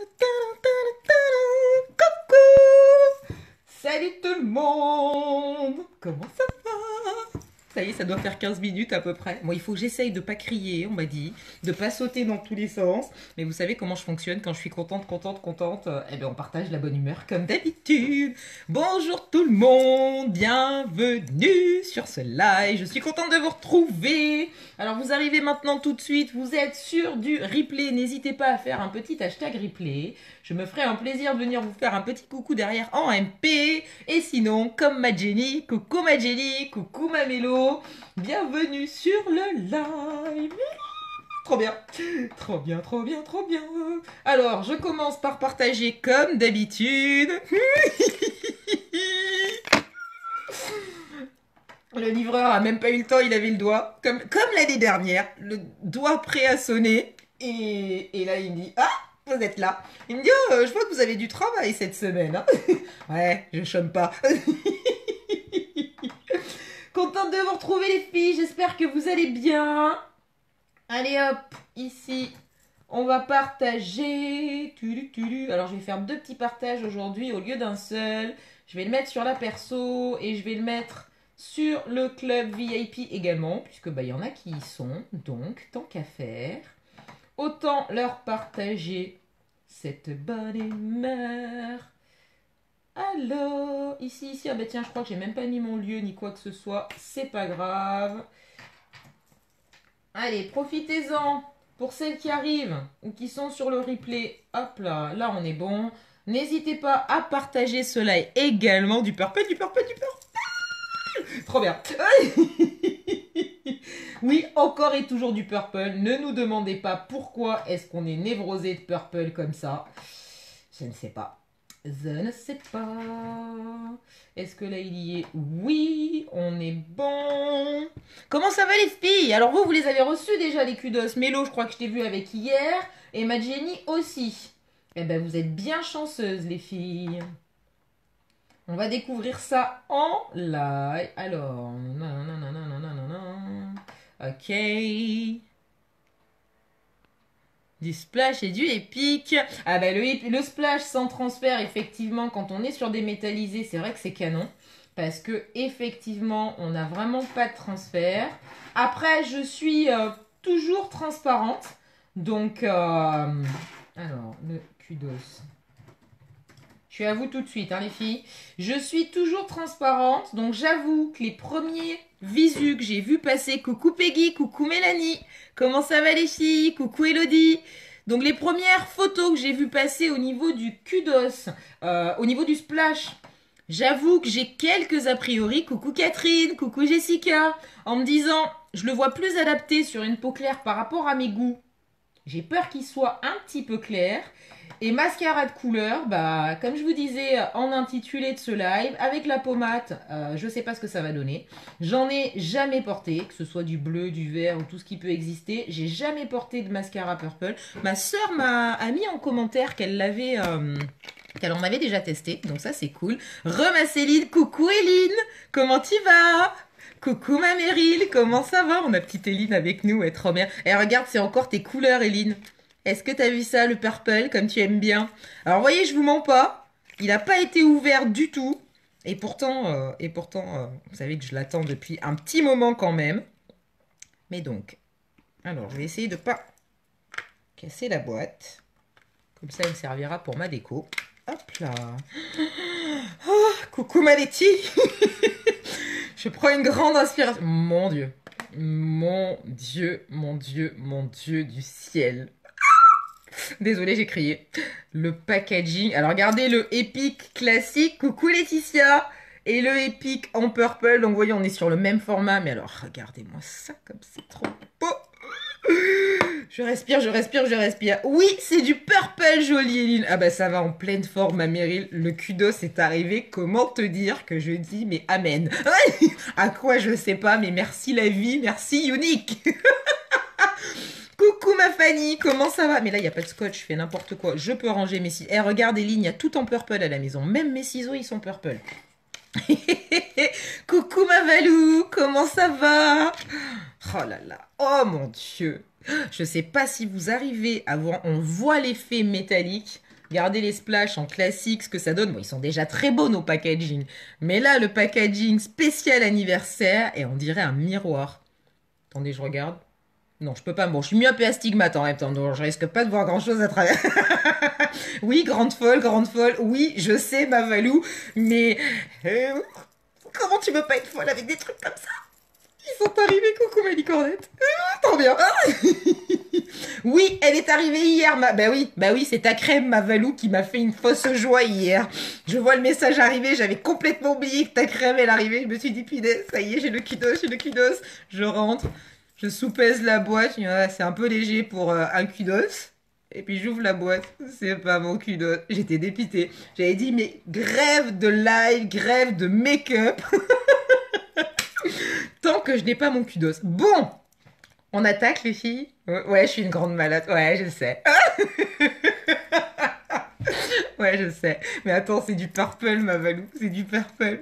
Coucou! Salut tout le monde! Comment ça va? Ça y est, ça doit faire 15 minutes à peu près. Bon, il faut que j'essaye de pas crier, on m'a dit, de pas sauter dans tous les sens. Mais vous savez comment je fonctionne quand je suis contente. Eh bien, on partage la bonne humeur comme d'habitude. Bonjour tout le monde, bienvenue sur ce live. Je suis contente de vous retrouver. Alors, vous arrivez maintenant tout de suite. Vous êtes sur du replay. N'hésitez pas à faire un petit hashtag replay. Je me ferai un plaisir de venir vous faire un petit coucou derrière en MP. Et sinon, comme ma Jenny, coucou ma Jenny, coucou ma Mélo, bienvenue sur le live. Trop bien, trop bien, trop bien, trop bien. Alors, je commence par partager comme d'habitude. Le livreur a même pas eu le temps, il avait le doigt, comme l'année dernière, le doigt prêt à sonner. Et là, il me dit, ah, vous êtes là. Il me dit, oh, je vois que vous avez du travail cette semaine. Hein. Ouais, je chôme pas. Contente de vous retrouver les filles, j'espère que vous allez bien. Allez hop, ici, on va partager. Alors je vais faire 2 petits partages aujourd'hui au lieu d'un seul. Je vais le mettre sur la perso et je vais le mettre sur le club VIP également, puisque bah, y en a qui y sont. Donc, tant qu'à faire, autant leur partager cette bonne humeur. Alors, ici, ah bah tiens, je crois que j'ai même pas mis mon lieu ni quoi que ce soit. C'est pas grave. Allez, profitez-en pour celles qui arrivent ou qui sont sur le replay. Hop là, là on est bon. N'hésitez pas à partager cela également. Du purple. Trop bien. Oui, encore et toujours du purple. Ne nous demandez pas pourquoi est-ce qu'on est névrosé de purple comme ça. Je ne sais pas. Je ne sais pas. Est-ce que là il y est? Oui, on est bon. Comment ça va les filles? Alors vous les avez reçus déjà les kudos. Mélo, je crois que je t'ai vu avec hier. Et ma Jenny aussi. Eh ben vous êtes bien chanceuses les filles. On va découvrir ça en live. Alors, ok. Du splash et du épique. Ah bah le splash sans transfert, effectivement, quand on est sur des métallisés, c'est vrai que c'est canon. Parce que effectivement, on n'a vraiment pas de transfert. Après, je suis toujours transparente. Donc, alors, le kudos. Je suis à vous tout de suite, hein, les filles. Je suis toujours transparente. Donc, j'avoue que les premiers visus que j'ai vu passer, coucou Peggy, coucou Mélanie, comment ça va les filles, coucou Elodie. Donc, les premières photos que j'ai vu passer au niveau du kudos, au niveau du splash, j'avoue que j'ai quelques a priori. Coucou Catherine, coucou Jessica, en me disant, je le vois plus adapté sur une peau claire par rapport à mes goûts. J'ai peur qu'il soit un petit peu clair. Et mascara de couleur, bah, comme je vous disais en intitulé de ce live, avec la pommade, je sais pas ce que ça va donner. J'en ai jamais porté, que ce soit du bleu, du vert ou tout ce qui peut exister. J'ai jamais porté de mascara purple. Ma soeur a mis en commentaire qu'elle en avait déjà testé, donc ça c'est cool. Ma Céline, coucou Eline, comment tu vas? Coucou ma Meryl, comment ça va? On a petite Eline avec nous, elle est trop bien. Et regarde, c'est encore tes couleurs Eline. Est-ce que t'as vu ça, le purple, comme tu aimes bien? Alors, vous voyez, je vous mens pas. Il n'a pas été ouvert du tout. Et pourtant, vous savez que je l'attends depuis un petit moment quand même. Mais donc, alors, je vais essayer de pas casser la boîte. Comme ça, elle me servira pour ma déco. Hop là. Oh, coucou ma Letty. Je prends une grande inspiration. Mon Dieu. Mon Dieu, mon Dieu, mon Dieu du ciel. Désolée, j'ai crié. Le packaging. Alors, regardez le Epic classique. Coucou Laetitia. Et le Epic en purple. Donc, vous voyez, on est sur le même format. Mais alors, regardez-moi ça comme c'est trop beau. Je respire, je respire, je respire. Oui, c'est du purple, jolie Eline. Ah bah, ça va en pleine forme, ma Meryl. Le kudos est arrivé. Comment te dire que je dis, mais amen. À quoi, je sais pas, mais merci la vie, merci Unique. Coucou ma Fanny, comment ça va? Mais là, il n'y a pas de scotch, je fais n'importe quoi. Je peux ranger mes ciseaux. Eh, regarde, Eline, il y a tout en purple à la maison. Même mes ciseaux, ils sont purple. Coucou ma Valou, comment ça va? Oh là là, oh mon Dieu. Je sais pas si vous arrivez à voir, on voit l'effet métallique. Regardez les splash en classique, ce que ça donne. Bon, ils sont déjà très beaux, nos packaging. Mais là, le packaging spécial anniversaire, et on dirait un miroir. Attendez, je regarde. Non, je peux pas. Bon, je suis myope et astigmate en même temps, donc je risque pas de voir grand-chose à travers. Oui, grande folle, grande folle. Oui, je sais, ma Valou, mais... comment tu veux pas être folle avec des trucs comme ça? Ils sont arrivés, coucou ma licornette. Trop bien. Oui, elle est arrivée hier. Bah oui, c'est ta crème, ma Valou, qui m'a fait une fausse joie hier. Je vois le message arriver, j'avais complètement oublié que ta crème, elle arrivait. Je me suis dit, punaise, ça y est, j'ai le kudos, j'ai le kudos. Je rentre, je soupèse la boîte. Je dis, ah, c'est un peu léger pour un kudos. Et puis j'ouvre la boîte, c'est pas mon kudos. J'étais dépitée. J'avais dit, mais grève de live, grève de make-up. Tant que je n'ai pas mon kudos. Bon, on attaque les filles. Ouais, je suis une grande malade. Ouais, je sais. Ouais, je sais. Mais attends, c'est du purple, ma Valou. C'est du purple.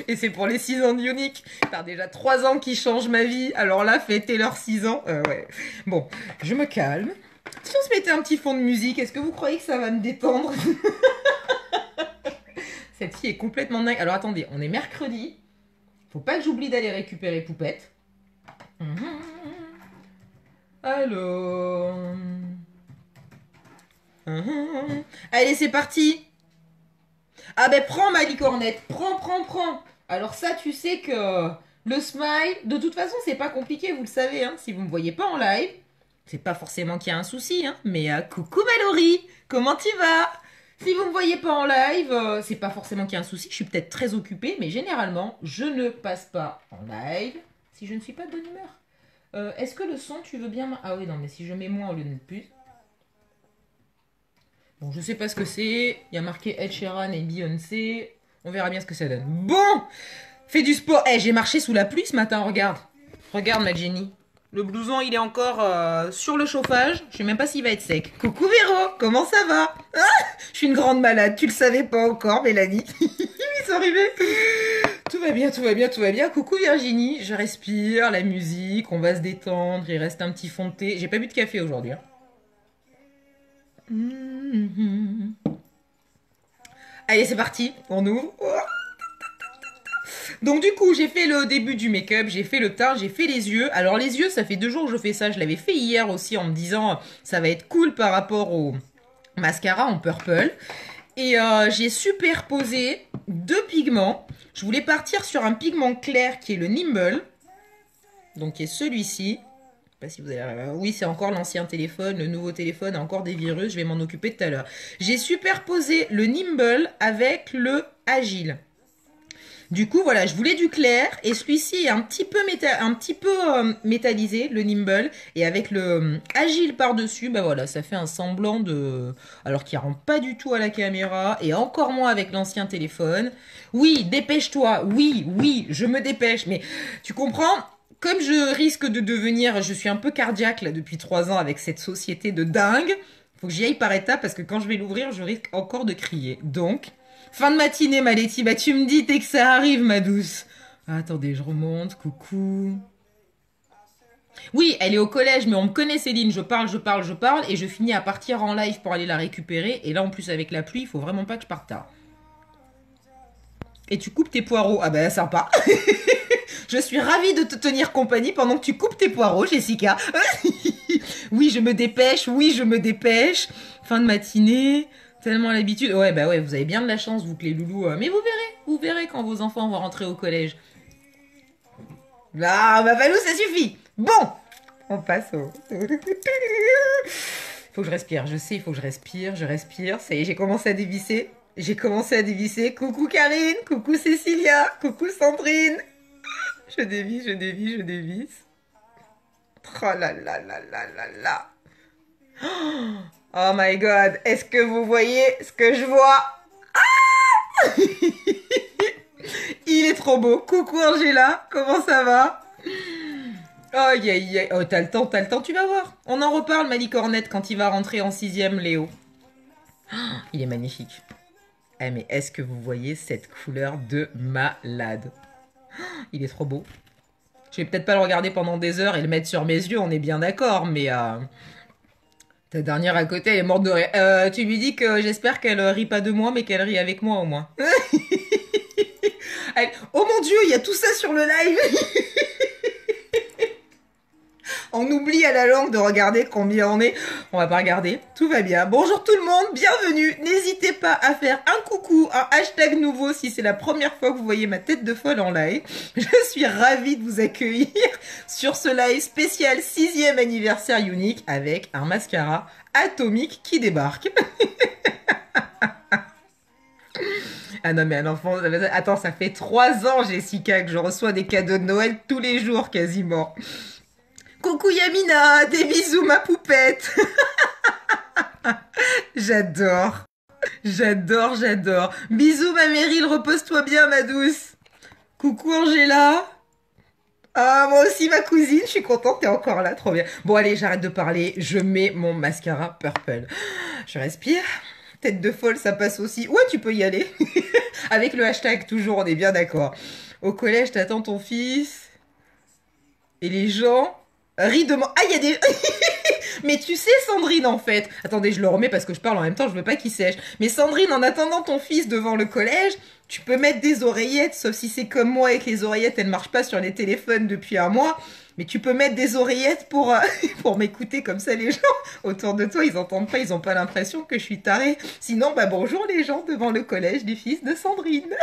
Et c'est pour les 6 ans de Unique. T'as déjà 3 ans qui changent ma vie. Alors là, fêtez leurs 6 ans. Ouais. Bon, je me calme. Si on se mettait un petit fond de musique, est-ce que vous croyez que ça va me détendre? Cette fille est complètement dingue. Alors attendez, on est mercredi. Faut pas que j'oublie d'aller récupérer Poupette. Alors... Allez, c'est parti. Ah ben prends ma licornette. Prends. Alors ça, tu sais que le smile, de toute façon, c'est pas compliqué, vous le savez. Hein. Si vous me voyez pas en live, c'est pas forcément qu'il y a un souci. Hein. Mais coucou Mallory, comment tu vas? Si vous me voyez pas en live, c'est pas forcément qu'il y a un souci. Je suis peut-être très occupée, mais généralement, je ne passe pas en live si je ne suis pas de bonne humeur. Est-ce que le son, tu veux bien... Ah oui, non, mais si je mets moins au lieu de plus... Bon, je sais pas ce que c'est. Il y a marqué Ed Sheeran et Beyoncé. On verra bien ce que ça donne. Bon, fais du sport. J'ai marché sous la pluie ce matin, regarde. Regarde, ma Jenny. Le blouson, il est encore sur le chauffage. Je sais même pas s'il va être sec. Coucou Véro, comment ça va? Je suis une grande malade, tu le savais pas encore, Mélanie. Ils sont arrivés. Tout va bien. Coucou Virginie, je respire, la musique, on va se détendre, il reste un petit fond de thé. J'ai pas bu de café aujourd'hui. Hein. Allez, c'est parti, on ouvre. Donc du coup, j'ai fait le début du make-up, j'ai fait le teint, j'ai fait les yeux. Alors les yeux, ça fait 2 jours que je fais ça. Je l'avais fait hier aussi en me disant ça va être cool par rapport au mascara en purple. Et j'ai superposé 2 pigments. Je voulais partir sur un pigment clair qui est le Nimble. Donc qui est celui-ci. Je sais pas si vous avez... Oui, c'est encore l'ancien téléphone. Le nouveau téléphone a encore des virus. Je vais m'en occuper tout à l'heure. J'ai superposé le Nimble avec le Agile. Du coup, voilà, je voulais du clair et celui-ci est un petit peu, métallisé, le Nimble. Et avec le Agile par-dessus, bah voilà, ça fait un semblant de... Alors qu'il ne rend pas du tout à la caméra et encore moins avec l'ancien téléphone. Oui, dépêche-toi, oui, je me dépêche. Mais tu comprends, comme je risque de devenir... Je suis un peu cardiaque là depuis 3 ans avec cette société de dingue. Faut que j'y aille par étapes parce que quand je vais l'ouvrir, je risque encore de crier. Donc... Fin de matinée, ma Letty. Bah, tu me dis dès que ça arrive, ma douce. Ah, attendez, je remonte. Coucou. Oui, elle est au collège, mais on me connaît, Céline. Je parle. Et je finis à partir en live pour aller la récupérer. Et là, en plus, avec la pluie, il faut vraiment pas que je parte tard. Et tu coupes tes poireaux. Ah, bah, sympa. Je suis ravie de te tenir compagnie pendant que tu coupes tes poireaux, Jessica. Oui, je me dépêche. Fin de matinée. Tellement l'habitude. Ouais, bah ouais, vous avez bien de la chance, vous que les loulous. Mais vous verrez quand vos enfants vont rentrer au collège. Ah, bah Valou, ça suffit. Bon, on passe au... Faut que je respire, je sais, il faut que je respire. Ça y est, j'ai commencé à dévisser. Coucou Karine, coucou Cécilia, coucou Sandrine. Je dévisse. Oh là là là là là là. Oh my god, est-ce que vous voyez ce que je vois? Ah Il est trop beau. Coucou Angela, comment ça va? Aïe aïe aïe. Oh, t'as le temps, tu vas voir. On en reparle, ma licornette, quand il va rentrer en 6e, Léo. Oh, il est magnifique. Eh, mais est-ce que vous voyez cette couleur de malade? Oh, il est trop beau. Je vais peut-être pas le regarder pendant des heures et le mettre sur mes yeux, on est bien d'accord, mais... Ta dernière à côté, elle est morte de rire. Tu lui dis que j'espère qu'elle rit pas de moi, mais qu'elle rit avec moi au moins. Oh mon Dieu, il y a tout ça sur le live. On oublie à la langue de regarder combien on est. On va pas regarder. Tout va bien. Bonjour tout le monde, bienvenue. N'hésitez pas à faire un coucou, un hashtag nouveau si c'est la première fois que vous voyez ma tête de folle en live. Je suis ravie de vous accueillir sur ce live spécial 6e anniversaire unique avec un mascara atomique qui débarque. Ah non mais un enfant... Attends, ça fait 3 ans Jessica que je reçois des cadeaux de Noël tous les jours quasiment. Coucou Yamina, des bisous ma poupette. J'adore. J'adore, j'adore. Bisous ma Meryl, repose-toi bien ma douce. Coucou Angela. Ah, moi aussi ma cousine, je suis contente, t'es encore là, trop bien. Bon allez, j'arrête de parler, je mets mon mascara Purple. Je respire. Tête de folle, ça passe aussi. Ouais, tu peux y aller. Avec le hashtag toujours, on est bien d'accord. Au collège, t'attends ton fils. Et les gens rient de moi. Ah, il y a des... Mais tu sais, Sandrine, en fait... Attendez, je le remets parce que je parle en même temps, je veux pas qu'il sèche. Mais Sandrine, en attendant ton fils devant le collège, tu peux mettre des oreillettes, sauf si c'est comme moi et que les oreillettes, elles marchent pas sur les téléphones depuis un mois. Mais tu peux mettre des oreillettes pour, pour m'écouter, comme ça les gens autour de toi, ils entendent pas, ils ont pas l'impression que je suis tarée. Sinon, bah bonjour les gens devant le collège du fils de Sandrine.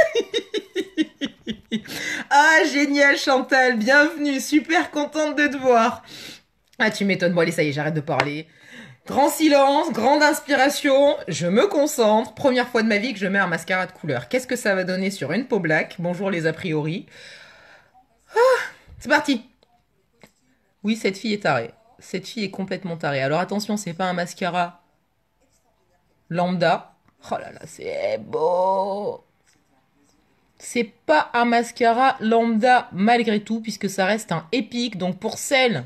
Ah, génial Chantal, bienvenue, super contente de te voir. Ah, tu m'étonnes. Bon, allez, ça y est, j'arrête de parler. Grand silence, grande inspiration, je me concentre. Première fois de ma vie que je mets un mascara de couleur. Qu'est-ce que ça va donner sur une peau black? Bonjour les a priori. Ah, c'est parti. Oui, cette fille est tarée. Cette fille est complètement tarée. Alors attention, c'est pas un mascara lambda. Oh là là, c'est beau. C'est pas un mascara lambda malgré tout, puisque ça reste un épique. Donc pour celles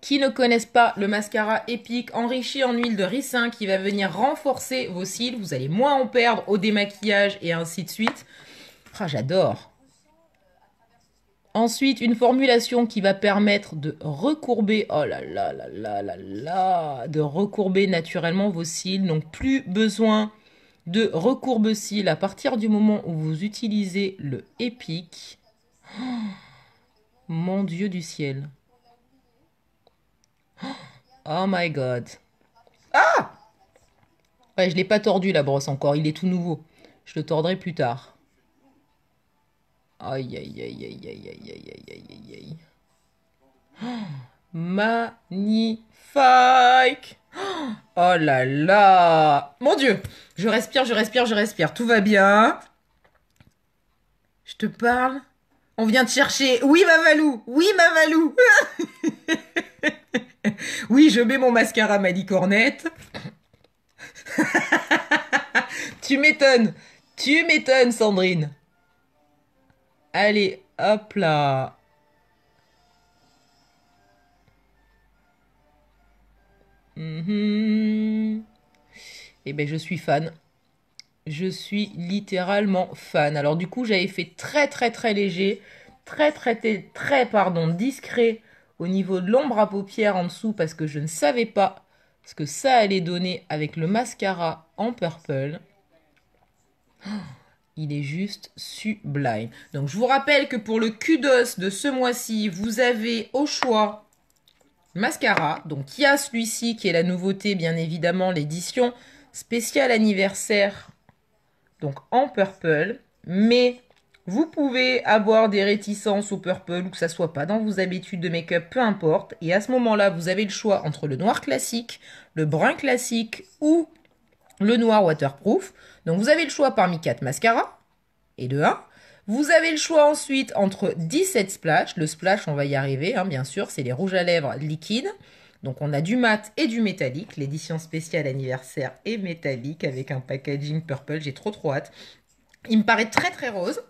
qui ne connaissent pas le mascara épique enrichi en huile de ricin qui va venir renforcer vos cils, vous allez moins en perdre au démaquillage et ainsi de suite. Ah, j'adore. Ensuite, une formulation qui va permettre de recourber, oh là là là là là là, de recourber naturellement vos cils. Donc plus besoin de recourbe-cils à partir du moment où vous utilisez le épique. Oh, mon Dieu du ciel. Oh my god. Ah! Ouais, je l'ai pas tordu la brosse encore, il est tout nouveau. Je le tordrai plus tard. Aïe aïe aïe aïe aïe aïe aïe aïe aïe aïe aïe. Oh, magnifique! Oh là là! Mon Dieu! Je respire, je respire, je respire. Tout va bien. Je te parle. On vient te chercher. Oui, ma Valou! Oui, ma Valou! Oui, je mets mon mascara Malicornette. Tu m'étonnes. Tu m'étonnes, Sandrine. Allez, hop là. Eh ben, je suis fan. Je suis littéralement fan. Alors du coup, j'avais fait très très très léger, pardon, discret au niveau de l'ombre à paupières en dessous parce que je ne savais pas ce que ça allait donner avec le mascara en purple. Il est juste sublime. Donc je vous rappelle que pour le kudos de ce mois-ci, vous avez au choix mascara. Donc il y a celui-ci qui est la nouveauté, bien évidemment, l'édition spéciale anniversaire. Donc en purple, mais vous pouvez avoir des réticences au purple ou que ça soit pas dans vos habitudes de make-up, peu importe. Et à ce moment-là, vous avez le choix entre le noir classique, le brun classique ou le noir waterproof. Donc vous avez le choix parmi 4 mascaras et de 1. Vous avez le choix ensuite entre 17 splash. Le splash, on va y arriver, hein, bien sûr, c'est les rouges à lèvres liquides. Donc on a du mat et du métallique. L'édition spéciale anniversaire est métallique avec un packaging purple. J'ai trop hâte. Il me paraît très très rose.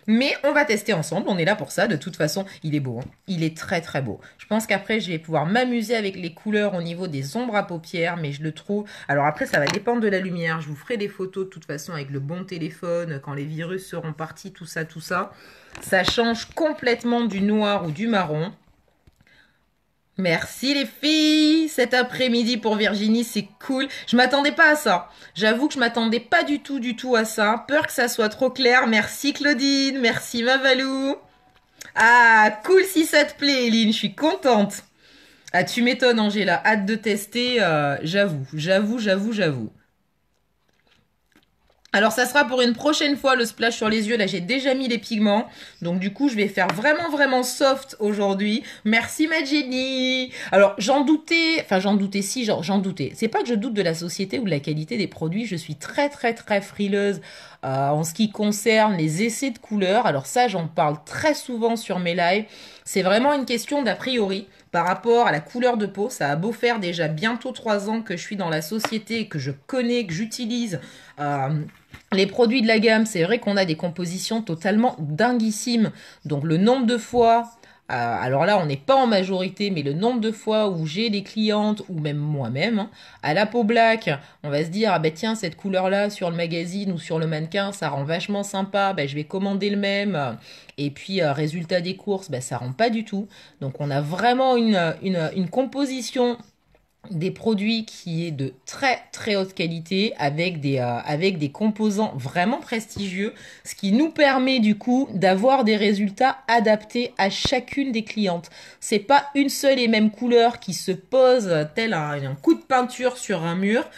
Mais on va tester ensemble, on est là pour ça. De toute façon, il est beau. Hein. Il est très très beau. Je pense qu'après, je vais pouvoir m'amuser avec les couleurs au niveau des ombres à paupières. Mais je le trouve... Alors après, ça va dépendre de la lumière. Je vous ferai des photos de toute façon avec le bon téléphone. Quand les virus seront partis, tout ça, tout ça. Ça change complètement du noir ou du marron. Merci les filles, cet après-midi pour Virginie, c'est cool. Je m'attendais pas à ça. J'avoue que je m'attendais pas du tout à ça. Peur que ça soit trop clair. Merci Claudine, merci Mavalou. Ah, cool si ça te plaît, Eline, je suis contente. Ah, tu m'étonnes, Angela. Hâte de tester, j'avoue. Alors ça sera pour une prochaine fois le splash sur les yeux. Là j'ai déjà mis les pigments. Donc du coup je vais faire vraiment soft aujourd'hui. Merci ma Jenny. Alors j'en doutais. Enfin j'en doutais si j'en doutais. C'est pas que je doute de la société ou de la qualité des produits. Je suis très frileuse en ce qui concerne les essais de couleurs. Alors ça j'en parle très souvent sur mes lives. C'est vraiment une question d'a priori. Par rapport à la couleur de peau, ça a beau faire déjà bientôt 3 ans que je suis dans la société, que je connais, que j'utilise les produits de la gamme. C'est vrai qu'on a des compositions totalement dinguissimes. Donc le nombre de fois, alors là on n'est pas en majorité, mais le nombre de fois où j'ai des clientes, ou même moi-même, hein, à la peau black, on va se dire, ah ben tiens, cette couleur-là sur le magazine ou sur le mannequin, ça rend vachement sympa, ben, je vais commander le même. Et puis, résultat des courses, ben, ça rend pas du tout. Donc, on a vraiment une composition des produits qui est de très haute qualité avec des composants vraiment prestigieux, ce qui nous permet du coup d'avoir des résultats adaptés à chacune des clientes. C'est pas une seule et même couleur qui se pose tel un coup de peinture sur un mur.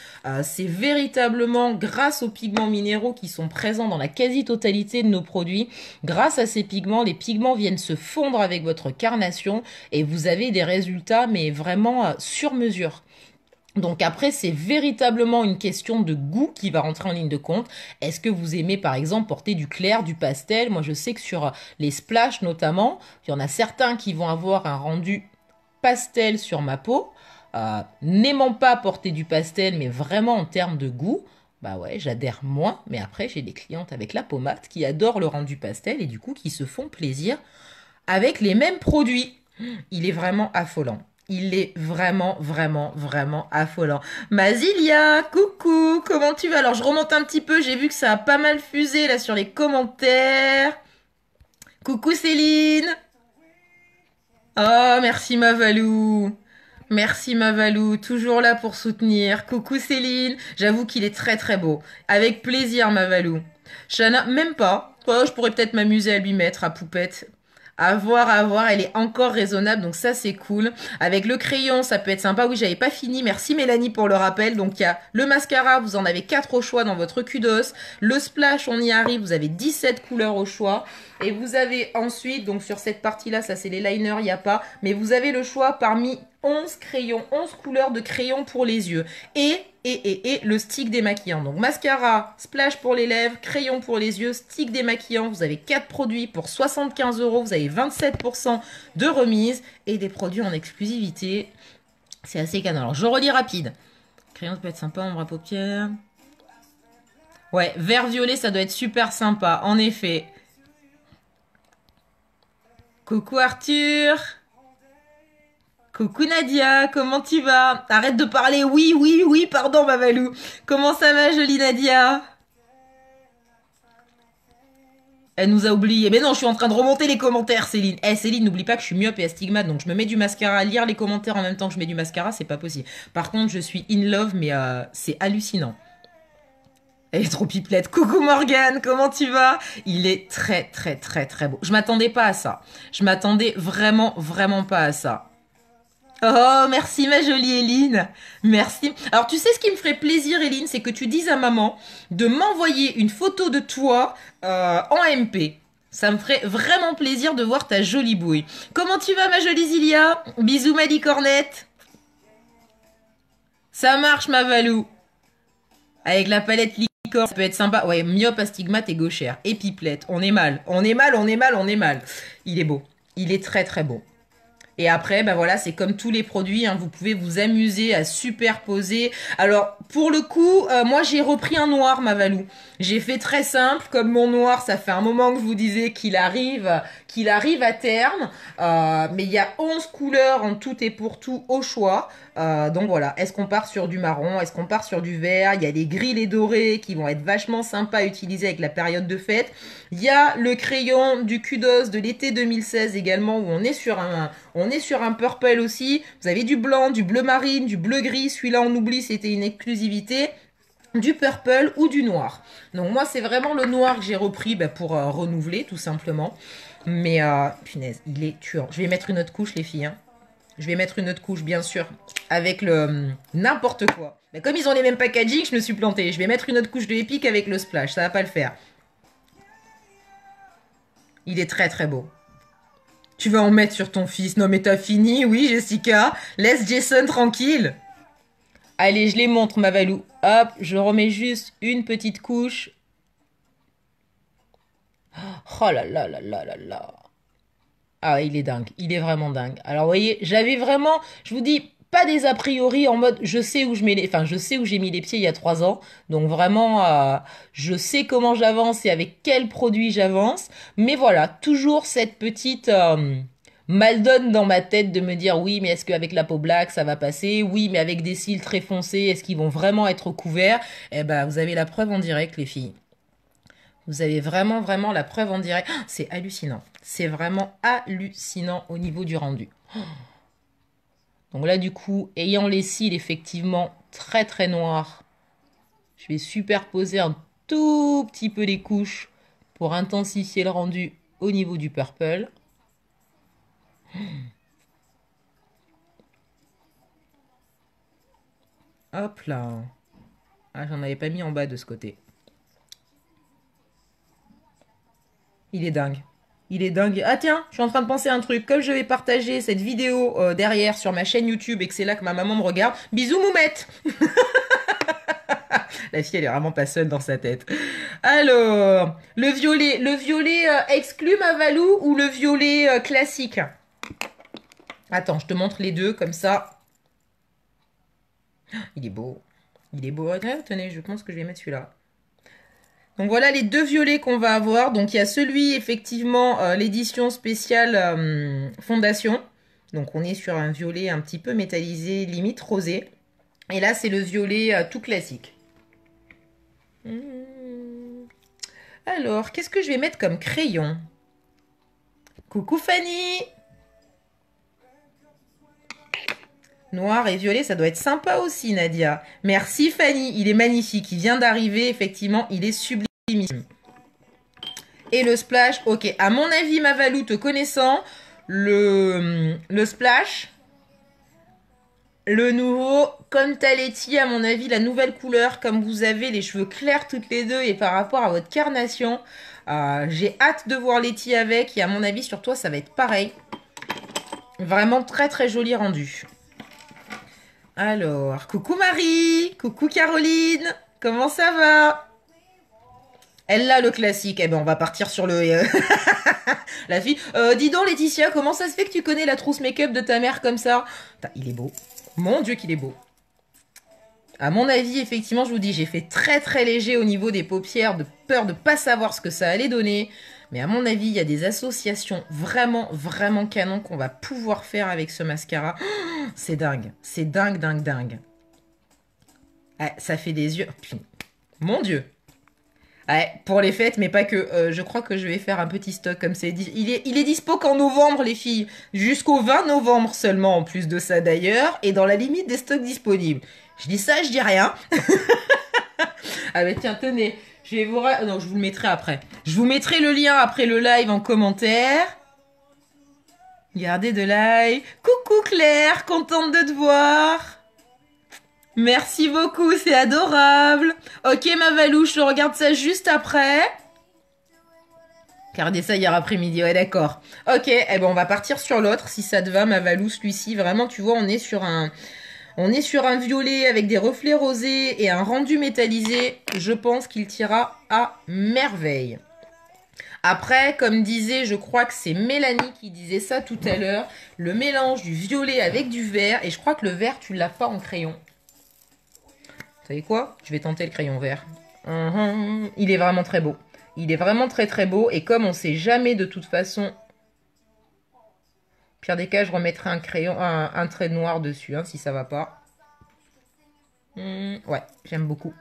C'est véritablement grâce aux pigments minéraux qui sont présents dans la quasi-totalité de nos produits. Grâce à ces pigments, les pigments viennent se fondre avec votre carnation et vous avez des résultats mais vraiment sur mesure. Donc après, c'est véritablement une question de goût qui va rentrer en ligne de compte. Est-ce que vous aimez par exemple porter du clair, du pastel? Moi je sais que sur les splash notamment, il y en a certains qui vont avoir un rendu pastel sur ma peau. N'aimant pas porter du pastel, mais vraiment en termes de goût, bah ouais, j'adhère moins. Mais après, j'ai des clientes avec la peau mate qui adorent le rendu pastel et du coup qui se font plaisir avec les mêmes produits. Il est vraiment affolant. Il est vraiment affolant. Mazilia, coucou, comment tu vas? Alors je remonte un petit peu, j'ai vu que ça a pas mal fusé là sur les commentaires. Coucou Céline. Oh, merci Mavalou. Merci Mavalou, toujours là pour soutenir. Coucou Céline. J'avoue qu'il est très beau. Avec plaisir Mavalou. Shana, même pas. Oh, je pourrais peut-être m'amuser à lui mettre à poupette. À voir, elle est encore raisonnable, donc ça c'est cool. Avec le crayon, ça peut être sympa. Oui, j'avais pas fini, merci Mélanie pour le rappel. Donc il y a le mascara, vous en avez 4 au choix dans votre kudos. Le splash, on y arrive, vous avez 17 couleurs au choix. Et vous avez ensuite, donc sur cette partie-là, ça c'est les liners, il n'y a pas. Mais vous avez le choix parmi 11 crayons, 11 couleurs de crayons pour les yeux. Et le stick démaquillant. Donc mascara, splash pour les lèvres, crayon pour les yeux, stick démaquillant. Vous avez 4 produits pour 75 €. Vous avez 27% de remise et des produits en exclusivité. C'est assez canon. Alors je relis rapide. Crayon, ça peut être sympa, ombre à paupières. Ouais, vert violet, ça doit être super sympa, en effet. Coucou Arthur. Coucou Nadia, comment tu vas? Arrête de parler, oui, pardon Mavalou. Comment ça va, jolie Nadia? Elle nous a oubliés. Mais non, je suis en train de remonter les commentaires, Céline. Céline, n'oublie pas que je suis myope et astigmate, donc je me mets du mascara. À lire les commentaires en même temps que je mets du mascara, c'est pas possible. Par contre, je suis in love, mais c'est hallucinant. Elle est trop pipelette. Coucou Morgane, comment tu vas? Il est très beau. Je m'attendais pas à ça. Je m'attendais vraiment pas à ça. Oh, merci ma jolie Eline. Merci. Alors, tu sais ce qui me ferait plaisir, Eline, c'est que tu dises à maman de m'envoyer une photo de toi en MP. Ça me ferait vraiment plaisir de voir ta jolie bouille. Comment tu vas, ma jolie Zilia? Bisous, ma licornette. Ça marche, ma Valou. Avec la palette licorne, ça peut être sympa. Ouais, myope, astigmate et gauchère. Et pipelette. On est mal. Il est beau. Il est très beau. Et après, ben voilà, c'est comme tous les produits, hein, vous pouvez vous amuser à superposer. Alors, pour le coup, moi j'ai repris un noir, ma Valou. J'ai fait très simple, comme mon noir, ça fait un moment que je vous disais qu'il arrive à terme. Mais il y a 11 couleurs en tout et pour tout au choix. Donc voilà, est-ce qu'on part sur du marron? Est-ce qu'on part sur du vert? Il y a les gris, les dorés qui vont être vachement sympas à utiliser avec la période de fête. Il y a le crayon du Kudos de l'été 2016 également où on est est sur un purple aussi. Vous avez du blanc, du bleu marine, du bleu gris. Celui-là, on oublie, c'était une exclusivité. Du purple ou du noir. Donc moi, c'est vraiment le noir que j'ai repris pour renouveler, tout simplement. Mais, punaise, il est tuant. Je vais mettre une autre couche, les filles. Hein. Je vais mettre une autre couche, bien sûr, avec le n'importe quoi. Mais comme ils ont les mêmes packaging, je me suis plantée. Je vais mettre une autre couche de Epic avec le splash. Ça va pas le faire. Il est très, très beau. Tu vas en mettre sur ton fils. Non, mais t'as fini, oui, Jessica. Laisse Jason tranquille. Allez, je les montre, ma Valou. Hop, je remets juste une petite couche. Oh là là là là là là. Ah, il est dingue. Il est vraiment dingue. Alors, vous voyez, j'avais vraiment, je vous dis, pas des a priori en mode, je sais où je mets les, enfin, je sais où j'ai mis les pieds il y a 3 ans. Donc, vraiment, je sais comment j'avance et avec quel produit j'avance. Mais voilà, toujours cette petite mal donne dans ma tête de me dire, oui, mais est-ce qu'avec la peau black, ça va passer? Oui, mais avec des cils très foncés, est-ce qu'ils vont vraiment être couverts? Eh ben, vous avez la preuve en direct, les filles. Vous avez vraiment, vraiment la preuve en direct. Oh, c'est hallucinant. C'est vraiment hallucinant au niveau du rendu. Oh. Donc là, du coup, ayant les cils effectivement très, très noirs, je vais superposer un tout petit peu les couches pour intensifier le rendu au niveau du purple. Hop là. Ah, j'en avais pas mis en bas de ce côté. Il est dingue. Il est dingue. Ah tiens, je suis en train de penser à un truc. Comme je vais partager cette vidéo derrière sur ma chaîne YouTube et que c'est là que ma maman me regarde, bisous Moumette. La fille, elle est vraiment pas seule dans sa tête. Alors, le violet exclu ma Valou ou le violet classique? Attends, je te montre les deux comme ça. Il est beau. Il est beau. Tenez, je pense que je vais mettre celui-là. Donc voilà les deux violets qu'on va avoir. Donc il y a celui, effectivement, l'édition spéciale Fondation. Donc on est sur un violet un petit peu métallisé, limite rosé. Et là, c'est le violet tout classique. Alors, qu'est-ce que je vais mettre comme crayon? Coucou Fanny! Noir et violet, ça doit être sympa aussi, Nadia. Merci Fanny, il est magnifique. Il vient d'arriver, effectivement, il est sublime. Et le splash, ok. À mon avis, ma Valou, te connaissant, le splash, le nouveau, comme Taletti, à mon avis, la nouvelle couleur, comme vous avez les cheveux clairs toutes les deux et par rapport à votre carnation, j'ai hâte de voir Letty avec et à mon avis, sur toi, ça va être pareil. Vraiment très très joli rendu. Alors, coucou Marie, coucou Caroline, comment ça va? Elle l'a le classique. Eh ben, on va partir sur le... La fille. Dis donc, Laetitia, comment ça se fait que tu connais la trousse make-up de ta mère comme ça? Il est beau. Mon Dieu qu'il est beau. À mon avis, effectivement, je vous dis, j'ai fait très très léger au niveau des paupières, de peur de pas savoir ce que ça allait donner. Mais à mon avis, il y a des associations vraiment, vraiment canon qu'on va pouvoir faire avec ce mascara. Oh, c'est dingue. C'est dingue, dingue, dingue. Ah, ça fait des yeux... Mon Dieu. Ouais, pour les fêtes, mais pas que. Je crois que je vais faire un petit stock comme c'est dit. Il est dispo qu'en novembre, les filles. Jusqu'au 20 novembre seulement, en plus de ça d'ailleurs. Et dans la limite des stocks disponibles. Je dis ça, je dis rien. Ah bah tiens, tenez. Je vais vous... Non, je vous le mettrai après. Je vous mettrai le lien après le live en commentaire. Regardez de live. Coucou Claire, contente de te voir. Merci beaucoup, c'est adorable. Ok, ma Valouche, je regarde ça juste après. Regardez ça hier après-midi, ouais, d'accord. Ok, eh ben on va partir sur l'autre, si ça te va, ma Valou, celui-ci. Vraiment, tu vois, on est sur un violet avec des reflets rosés et un rendu métallisé. Je pense qu'il tira à merveille. Après, comme disait, je crois que c'est Mélanie qui disait ça tout à l'heure, le mélange du violet avec du vert. Et je crois que le vert, tu l'as pas en crayon. Vous savez quoi? Je vais tenter le crayon vert. Il est vraiment très beau. Il est vraiment très très beau. Et comme on sait jamais de toute façon... Pire des cas, je remettrai un crayon, un trait noir dessus, hein, si ça va pas. Ouais, j'aime beaucoup.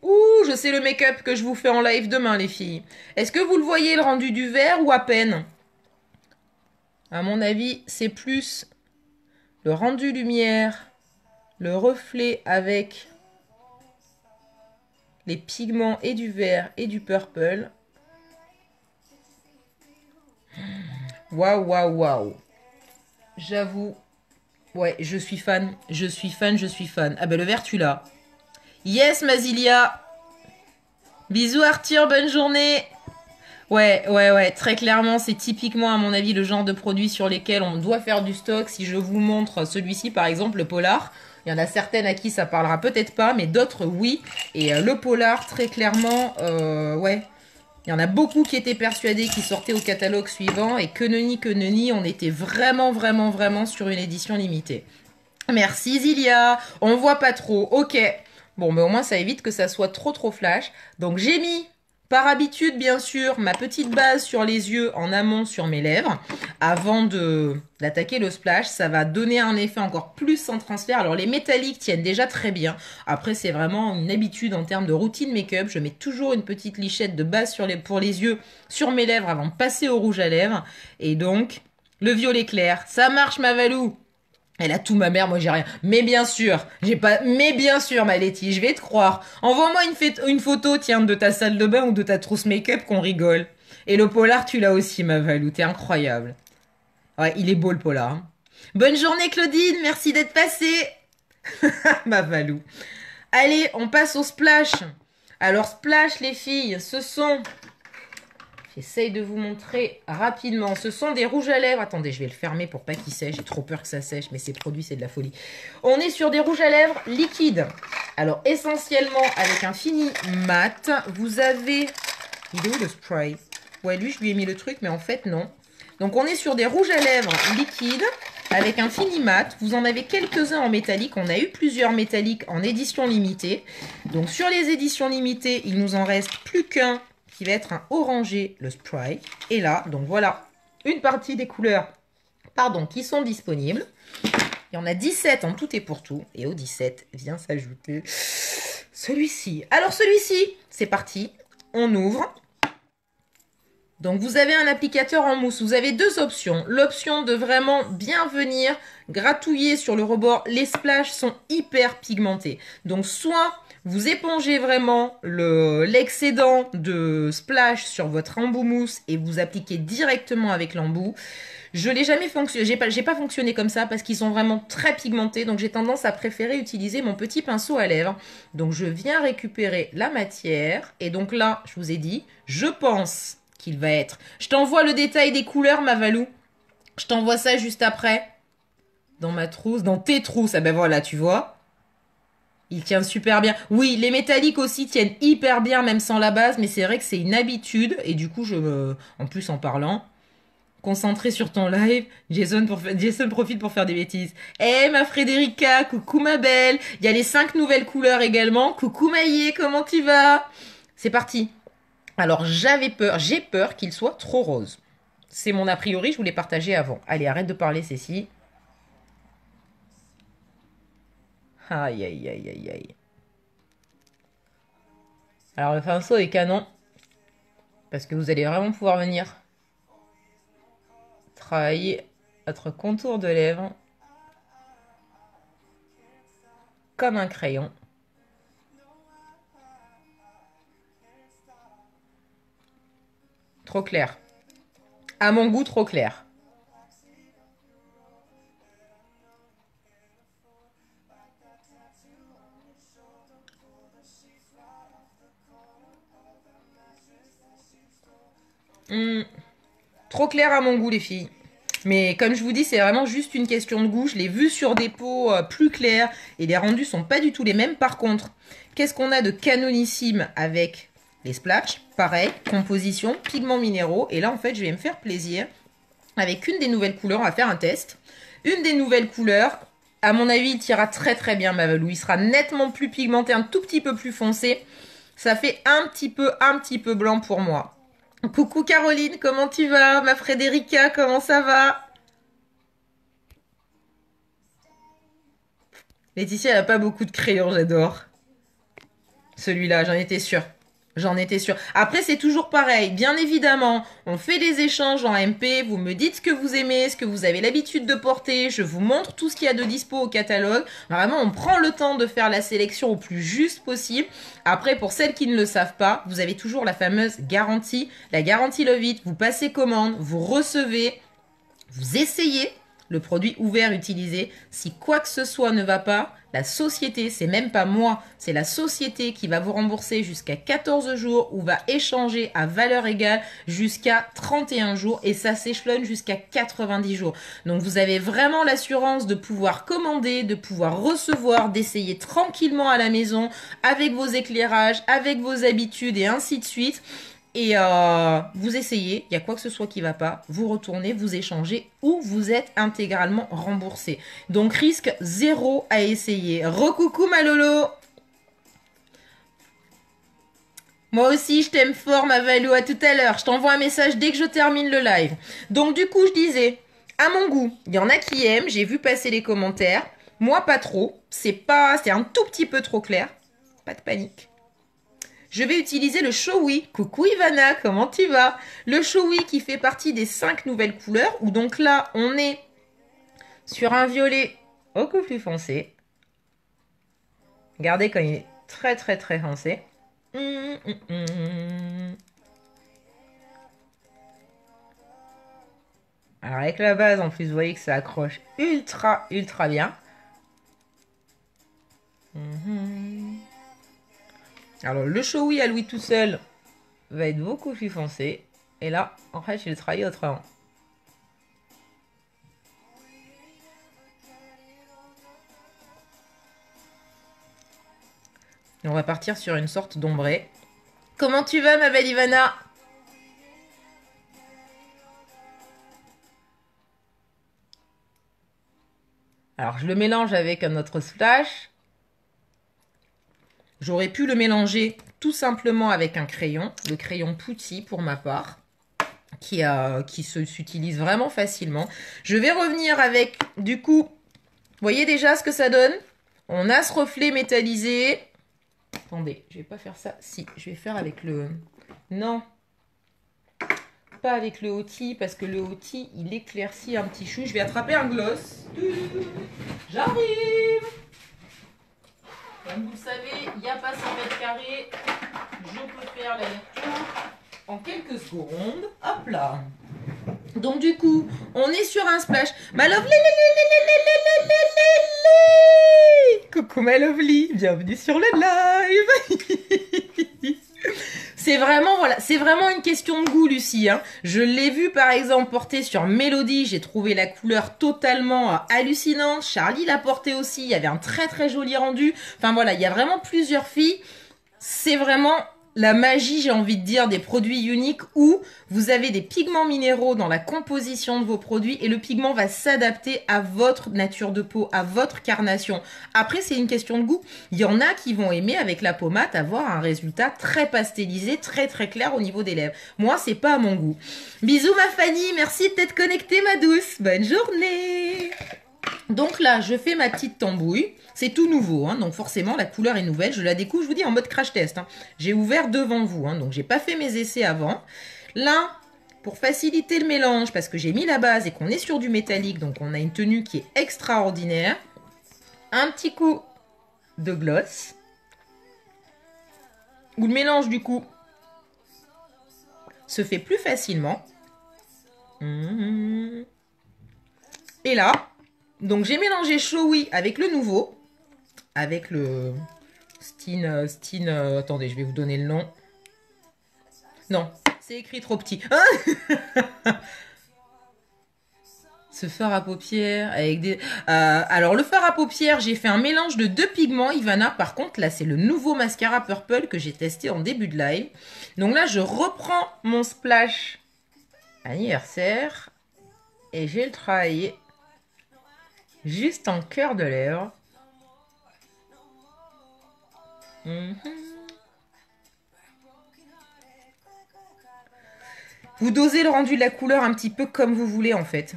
Ouh, je sais le make-up que je vous fais en live demain, les filles. Est-ce que vous le voyez, le rendu du vert, ou à peine? À mon avis, c'est plus le rendu lumière, le reflet avec les pigments et du vert et du purple. Waouh, waouh, waouh. J'avoue. Ouais, je suis fan. Je suis fan, je suis fan. Ah ben le vert, tu l'as. Yes, Mazilia. Bisous, Arthur, bonne journée. Ouais, ouais, ouais, très clairement, c'est typiquement, à mon avis, le genre de produit sur lesquels on doit faire du stock. Si je vous montre celui-ci, par exemple, le Polar, il y en a certaines à qui ça parlera peut-être pas, mais d'autres, oui. Et le Polar, très clairement, ouais, il y en a beaucoup qui étaient persuadés qu'il sortait au catalogue suivant, et que nenni, on était vraiment, vraiment, vraiment sur une édition limitée. Merci Zilia, on voit pas trop, ok. Bon, mais au moins ça évite que ça soit trop trop flash. Donc j'ai mis, par habitude bien sûr, ma petite base sur les yeux en amont sur mes lèvres. Avant d'attaquer le splash, ça va donner un effet encore plus sans transfert. Alors les métalliques tiennent déjà très bien. Après c'est vraiment une habitude en termes de routine make-up. Je mets toujours une petite lichette de base pour les yeux sur mes lèvres avant de passer au rouge à lèvres. Et donc, le violet clair, ça marche ma Valou. Elle a tout ma mère, moi j'ai rien. Mais bien sûr, j'ai pas. Mais bien sûr, ma Letty, je vais te croire. Envoie-moi une photo, tiens, de ta salle de bain ou de ta trousse make-up qu'on rigole. Et le polar, tu l'as aussi, ma Valou, t'es incroyable. Ouais, il est beau le polar. Hein. Bonne journée, Claudine, merci d'être passée. Ma Valou. Allez, on passe au splash. Alors, splash, les filles, ce sont. J'essaye de vous montrer rapidement. Ce sont des rouges à lèvres. Attendez, je vais le fermer pour pas qu'il sèche. J'ai trop peur que ça sèche, mais ces produits, c'est de la folie. On est sur des rouges à lèvres liquides. Alors, essentiellement, avec un fini mat. Vous avez... Il est où le spray? Ouais, lui, je lui ai mis le truc, mais en fait, non. Donc, on est sur des rouges à lèvres liquides avec un fini mat. Vous en avez quelques-uns en métallique. On a eu plusieurs métalliques en édition limitée. Donc, sur les éditions limitées, il nous en reste plus qu'un qui va être un orangé, le spray. Et là, donc voilà, une partie des couleurs pardon, qui sont disponibles. Il y en a 17 en tout et pour tout. Et au 17 vient s'ajouter celui-ci. Alors celui-ci, c'est parti. On ouvre. Donc vous avez un applicateur en mousse. Vous avez deux options. L'option de vraiment bien venir gratouiller sur le rebord. Les splashes sont hyper pigmentés. Donc soit vous épongez vraiment l'excédent de splash sur votre embout mousse et vous appliquez directement avec l'embout. Je l'ai jamais fonctionné, j'ai pas fonctionné comme ça parce qu'ils sont vraiment très pigmentés. Donc j'ai tendance à préférer utiliser mon petit pinceau à lèvres. Donc je viens récupérer la matière. Et donc là, je vous ai dit, je pense qu'il va être... Je t'envoie le détail des couleurs, ma Valou. Je t'envoie ça juste après. Dans ma trousse, dans tes trousses. Ah ben voilà, tu vois. Il tient super bien. Oui, les métalliques aussi tiennent hyper bien, même sans la base. Mais c'est vrai que c'est une habitude. Et du coup, en plus, en parlant... Concentré sur ton live, Jason profite pour faire des bêtises. Eh ma Frédérica, coucou ma belle. Il y a les 5 nouvelles couleurs également. Coucou Maïe, comment tu vas? C'est parti. Alors j'ai peur qu'il soit trop rose. C'est mon a priori, je voulais partager avant. Allez, arrête de parler Cécile. Aïe aïe aïe aïe aïe. Alors le pinceau est canon. Parce que vous allez vraiment pouvoir venir travailler votre contour de lèvres comme un crayon. Trop clair. À mon goût, trop clair. Trop clair à mon goût, les filles. Mais comme je vous dis, c'est vraiment juste une question de goût. Je l'ai vu sur des peaux plus claires et les rendus sont pas du tout les mêmes. Par contre, qu'est-ce qu'on a de canonissime avec les splashs? Pareil, composition, pigments minéraux. Et là, en fait, je vais me faire plaisir avec une des nouvelles couleurs. On va faire un test. Une des nouvelles couleurs, à mon avis, il tirera très très bien, ma Valou. Il sera nettement plus pigmenté, un tout petit peu plus foncé. Ça fait un petit peu blanc pour moi. Coucou Caroline, comment tu vas? Ma Frédérica, comment ça va? Laetitia, elle a pas beaucoup de crayons, j'adore. Celui-là, j'en étais sûre. J'en étais sûre. Après, c'est toujours pareil. Bien évidemment, on fait des échanges en MP. Vous me dites ce que vous aimez, ce que vous avez l'habitude de porter. Je vous montre tout ce qu'il y a de dispo au catalogue. Vraiment, on prend le temps de faire la sélection au plus juste possible. Après, pour celles qui ne le savent pas, vous avez toujours la fameuse garantie. La garantie Love It. Vous passez commande, vous recevez, vous essayez le produit ouvert utilisé. Si quoi que ce soit ne va pas, la société, c'est même pas moi, c'est la société qui va vous rembourser jusqu'à 14 jours ou va échanger à valeur égale jusqu'à 31 jours et ça s'échelonne jusqu'à 90 jours. Donc vous avez vraiment l'assurance de pouvoir commander, de pouvoir recevoir, d'essayer tranquillement à la maison avec vos éclairages, avec vos habitudes et ainsi de suite. Et vous essayez, il y a quoi que ce soit qui va pas, vous retournez, vous échangez ou vous êtes intégralement remboursé. Donc risque zéro à essayer. Recoucou ma Lolo. Moi aussi je t'aime fort ma Valou, à tout à l'heure. Je t'envoie un message dès que je termine le live. Donc du coup je disais, à mon goût, il y en a qui aiment, j'ai vu passer les commentaires. Moi pas trop, c'est un tout petit peu trop clair. Pas de panique. Je vais utiliser le Showy. Coucou Ivana, comment tu vas? Le Showy qui fait partie des 5 nouvelles couleurs, où donc là, on est sur un violet beaucoup plus foncé. Regardez quand il est très très très foncé. Alors avec la base, en plus, vous voyez que ça accroche ultra ultra bien. Alors le Showy à lui tout seul va être beaucoup plus foncé. Et là, en fait, je l'ai travaillé autrement. Et on va partir sur une sorte d'ombré. Comment tu vas, ma belle Ivana? Alors, je le mélange avec un autre splash. J'aurais pu le mélanger tout simplement avec un crayon, le crayon Putty pour ma part, qui s'utilise vraiment facilement. Je vais revenir avec, du coup, vous voyez déjà ce que ça donne? On a ce reflet métallisé. Attendez, je vais pas faire ça. Si, je vais faire avec le... Non, pas avec le Hoti, parce que le Hoti, il éclaircit un petit chou. Je vais attraper un gloss. J'arrive! Comme vous le savez, il n'y a pas 100 mètres carrés. Je peux faire l'aller-retour en quelques secondes. Hop là. Donc du coup, on est sur un splash. Ma lovely, coucou ma lovely, bienvenue sur le live. C'est vraiment, voilà, c'est vraiment une question de goût, Lucie. Hein. Je l'ai vu, par exemple, porter sur Mélodie. J'ai trouvé la couleur totalement hallucinante. Charlie l'a porté aussi. Il y avait un très, très joli rendu. Enfin, voilà, il y a vraiment plusieurs filles. C'est vraiment la magie, j'ai envie de dire, des produits uniques où vous avez des pigments minéraux dans la composition de vos produits et le pigment va s'adapter à votre nature de peau, à votre carnation. Après, c'est une question de goût. Il y en a qui vont aimer avec la pommade avoir un résultat très pastelisé, très très clair au niveau des lèvres. Moi, c'est pas à mon goût. Bisous ma Fanny, merci de t'être connectée ma douce. Bonne journée. Donc là, je fais ma petite tambouille. C'est tout nouveau, hein, donc forcément, la couleur est nouvelle. Je la découvre, je vous dis, en mode crash test. Hein. J'ai ouvert devant vous, hein, donc j'ai pas fait mes essais avant. Là, pour faciliter le mélange, parce que j'ai mis la base et qu'on est sur du métallique, donc on a une tenue qui est extraordinaire. Un petit coup de gloss. Où le mélange, du coup, se fait plus facilement. Et là, donc j'ai mélangé Showy avec le nouveau. Avec le attendez, je vais vous donner le nom. Non, c'est écrit trop petit. Ce fard à paupières avec des... alors, le fard à paupières, j'ai fait un mélange de 2 pigments, Ivana. Par contre, là, c'est le nouveau mascara Purple que j'ai testé en début de live. Donc là, je reprends mon splash anniversaire. Et je vais le travailler juste en cœur de lèvres. Vous dosez le rendu de la couleur un petit peu comme vous voulez en fait.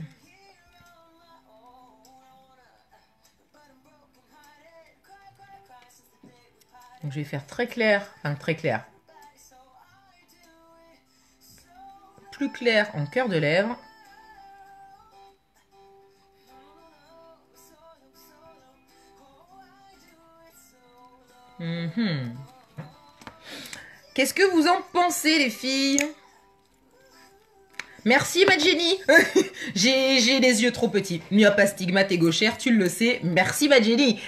Donc je vais faire très clair, enfin très clair. plus clair en cœur de lèvres. Qu'est-ce que vous en pensez, les filles? Merci, ma Jenny. J'ai les yeux trop petits. Il n'y a pas stigmate et gauchère, tu le sais. Merci, ma Jenny.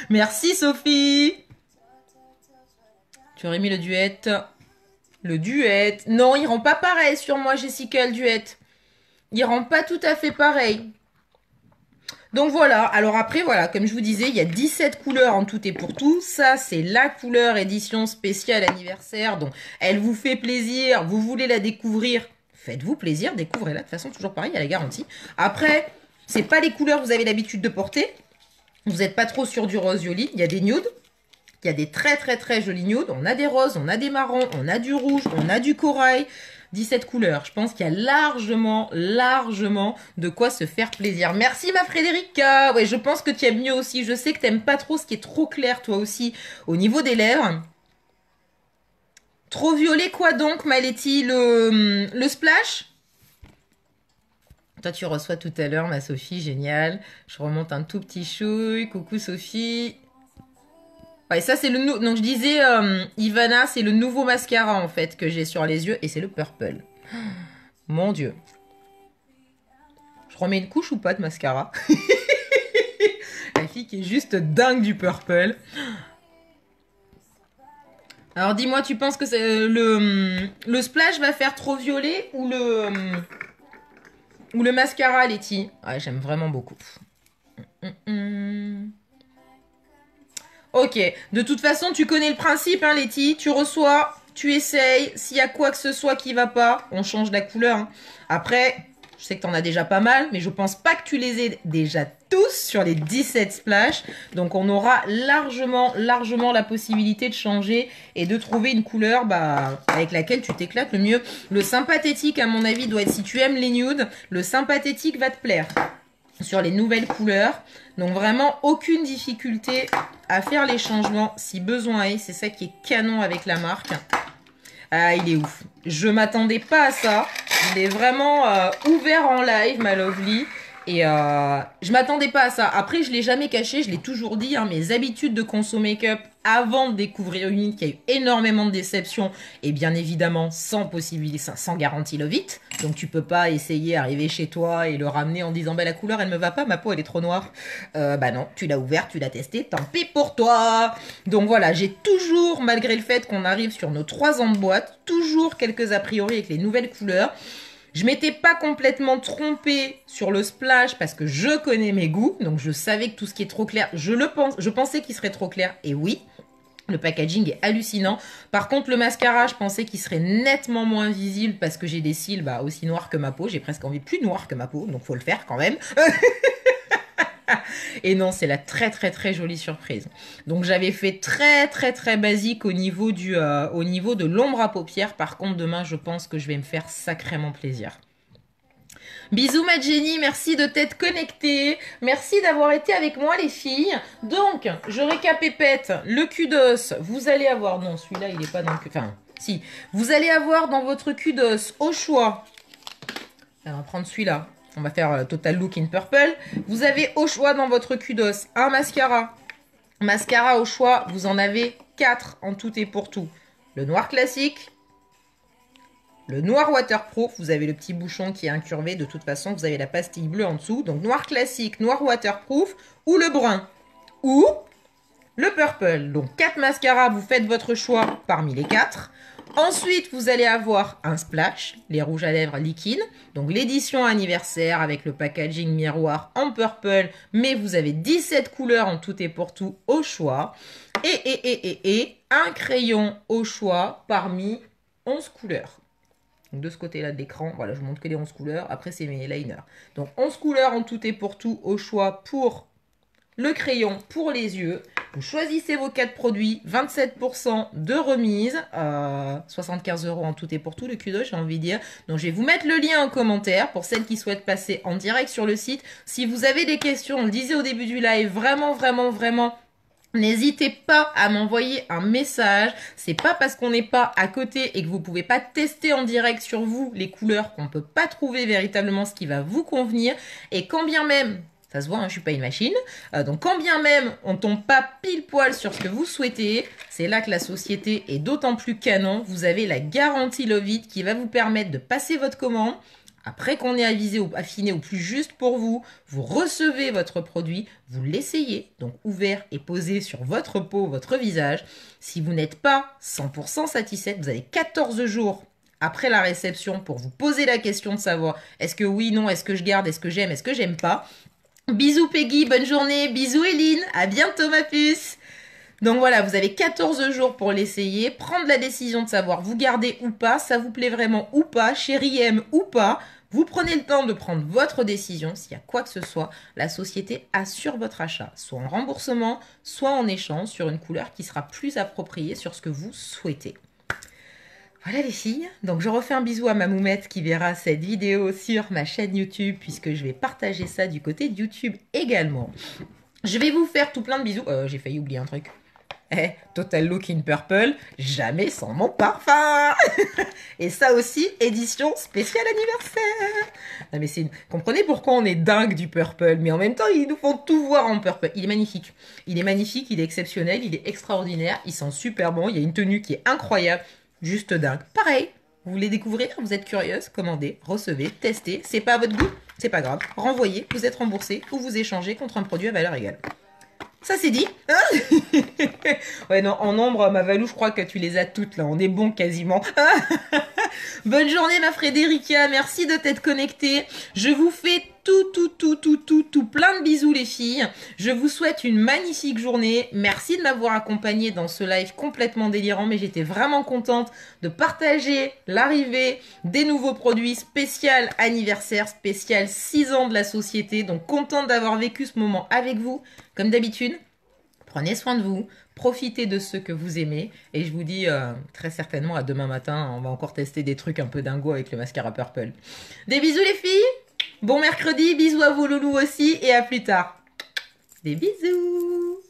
Merci, Sophie. Tu aurais mis le duet. Le duet. Non, il rend pas pareil sur moi, Jessica, le duet. Il rend pas tout à fait pareil. Donc voilà, alors après, voilà, comme je vous disais, il y a 17 couleurs en tout et pour tout. Ça, c'est la couleur édition spéciale anniversaire. Donc, elle vous fait plaisir, vous voulez la découvrir, faites-vous plaisir, découvrez-la. De toute façon, toujours pareil, il y a la garantie. Après, c'est pas les couleurs que vous avez l'habitude de porter. Vous n'êtes pas trop sur du rose joli. Il y a des nudes. Il y a des très très très jolis nudes. On a des roses, on a des marrons, on a du rouge, on a du corail. 17 couleurs. Je pense qu'il y a largement de quoi se faire plaisir. Merci ma Frédérica. Ouais, je pense que tu aimes mieux aussi. Je sais que tu n'aimes pas trop ce qui est trop clair toi aussi au niveau des lèvres. Trop violet quoi donc, ma Letty? Le splash? Toi tu reçois tout à l'heure ma Sophie, génial. Je remonte un tout petit chouille. Coucou Sophie. Ouais, ça c'est le donc je disais Ivana, c'est le nouveau mascara en fait que j'ai sur les yeux et c'est le purple. Mon Dieu. Je remets une couche ou pas de mascara? La fille qui est juste dingue du purple. Alors dis-moi, tu penses que le splash va faire trop violet ou le mascara, Letty? Ouais, j'aime vraiment beaucoup. Ok, de toute façon, tu connais le principe, hein, Letty. Tu reçois, tu essayes. S'il y a quoi que ce soit qui va pas, on change la couleur. Hein. Après, je sais que t'en as déjà pas mal, mais je pense pas que tu les aies déjà tous sur les 17 splash. Donc, on aura largement la possibilité de changer et de trouver une couleur avec laquelle tu t'éclates le mieux. Le sympathétique, à mon avis, doit être, si tu aimes les nudes, le sympathétique va te plaire sur les nouvelles couleurs. Donc vraiment aucune difficulté à faire les changements si besoin est. C'est ça qui est canon avec la marque. Ah, il est ouf. Je m'attendais pas à ça. Je l'ai vraiment ouvert en live, ma lovely. Et je m'attendais pas à ça. Après, je l'ai jamais caché, je l'ai toujours dit. Hein, mes habitudes de conso make-up avant de découvrir une ligne qui a eu énormément de déceptions. Et bien évidemment, sans possibilité, sans garantie Love It. Donc tu peux pas essayer d'arriver chez toi et le ramener en disant bah la couleur elle me va pas, ma peau elle est trop noire. Bah non, tu l'as ouvert, tu l'as testé, tant pis pour toi. Donc voilà, j'ai toujours, malgré le fait qu'on arrive sur nos 3 ans de boîte, toujours quelques a priori avec les nouvelles couleurs. Je m'étais pas complètement trompée sur le splash parce que je connais mes goûts, donc je savais que tout ce qui est trop clair, je pensais qu'il serait trop clair, et oui, le packaging est hallucinant. Par contre, le mascara, je pensais qu'il serait nettement moins visible parce que j'ai des cils aussi noirs que ma peau, j'ai presque envie plus noir que ma peau, donc faut le faire quand même. Et non, c'est la très jolie surprise. Donc j'avais fait très basique au niveau de l'ombre à paupières. Par contre, demain, je pense que je vais me faire sacrément plaisir. Bisous ma Jenny, merci de t'être connectée. Merci d'avoir été avec moi les filles. Donc, je récapépète le kudos. Vous allez avoir... Non, celui-là, il n'est pas dans le... Enfin, si. Vous allez avoir dans votre kudos au choix... On va prendre celui-là. On va faire Total Look in Purple. Vous avez au choix dans votre kudos un mascara. Mascara au choix, vous en avez 4 en tout et pour tout. Le noir classique, le noir waterproof, vous avez le petit bouchon qui est incurvé. De toute façon, vous avez la pastille bleue en dessous. Donc noir classique, noir waterproof ou le brun. Ou le purple. Donc 4 mascaras, vous faites votre choix parmi les 4. Ensuite, vous allez avoir un splash, les rouges à lèvres liquides. Donc l'édition anniversaire avec le packaging miroir en purple. Mais vous avez 17 couleurs en tout et pour tout au choix. Et un crayon au choix parmi 11 couleurs. Donc de ce côté-là de l'écran, voilà, je vous montre que les 11 couleurs. Après, c'est mes liners. Donc 11 couleurs en tout et pour tout au choix pour le crayon pour les yeux. Vous choisissez vos 4 produits, 27% de remise, 75 € en tout et pour tout, le kudos, j'ai envie de dire. Donc, je vais vous mettre le lien en commentaire pour celles qui souhaitent passer en direct sur le site. Si vous avez des questions, on le disait au début du live, vraiment, N'hésitez pas à m'envoyer un message. C'est pas parce qu'on n'est pas à côté et que vous pouvez pas tester en direct sur vous les couleurs qu'on peut pas trouver véritablement ce qui va vous convenir. Et quand bien même, ça se voit, hein, je suis pas une machine. Donc quand bien même on tombe pas pile poil sur ce que vous souhaitez, c'est là que la société est d'autant plus canon. Vous avez la garantie Love It qui va vous permettre de passer votre commande. Après qu'on ait avisé ou affiné au plus juste pour vous, vous recevez votre produit, vous l'essayez, donc ouvert et posé sur votre peau, votre visage. Si vous n'êtes pas 100% satisfaite, vous avez 14 jours après la réception pour vous poser la question de savoir est-ce que oui, non, est-ce que je garde, est-ce que j'aime pas. Bisous Peggy, bonne journée, bisous Eline, à bientôt ma puce. Donc voilà, vous avez 14 jours pour l'essayer, prendre la décision de savoir vous gardez ou pas, ça vous plaît vraiment ou pas, chérie aime ou pas. Vous prenez le temps de prendre votre décision, s'il y a quoi que ce soit, la société assure votre achat, soit en remboursement, soit en échange sur une couleur qui sera plus appropriée sur ce que vous souhaitez. Voilà les filles, donc je refais un bisou à ma moumette qui verra cette vidéo sur ma chaîne YouTube puisque je vais partager ça du côté de YouTube également. Je vais vous faire tout plein de bisous. J'ai failli oublier un truc. Total Look in Purple, jamais sans mon parfum. Et ça aussi, édition spéciale anniversaire. Non mais comprenez pourquoi on est dingue du purple, mais en même temps, ils nous font tout voir en purple. Il est magnifique. Il est magnifique, il est exceptionnel, il est extraordinaire, il sent super bon, il y a une tenue qui est incroyable, juste dingue. Pareil, vous voulez découvrir, vous êtes curieuse, commandez, recevez, testez, c'est pas à votre goût, c'est pas grave. Renvoyez, vous êtes remboursé ou vous échangez contre un produit à valeur égale. Ça c'est dit, hein? Ouais non, en nombre, ma Valou, je crois que tu les as toutes là, on est bon quasiment. Bonne journée ma Frédérica, merci de t'être connectée. Je vous fais tout plein de bisous les filles. Je vous souhaite une magnifique journée. Merci de m'avoir accompagnée dans ce live complètement délirant, mais j'étais vraiment contente de partager l'arrivée des nouveaux produits spécial anniversaire, spécial 6 ans de la société. Donc contente d'avoir vécu ce moment avec vous. Comme d'habitude, prenez soin de vous, profitez de ceux que vous aimez et je vous dis très certainement à demain matin, on va encore tester des trucs un peu dingos avec le mascara Purple. Des bisous les filles, bon mercredi, bisous à vos loulous aussi et à plus tard. Des bisous.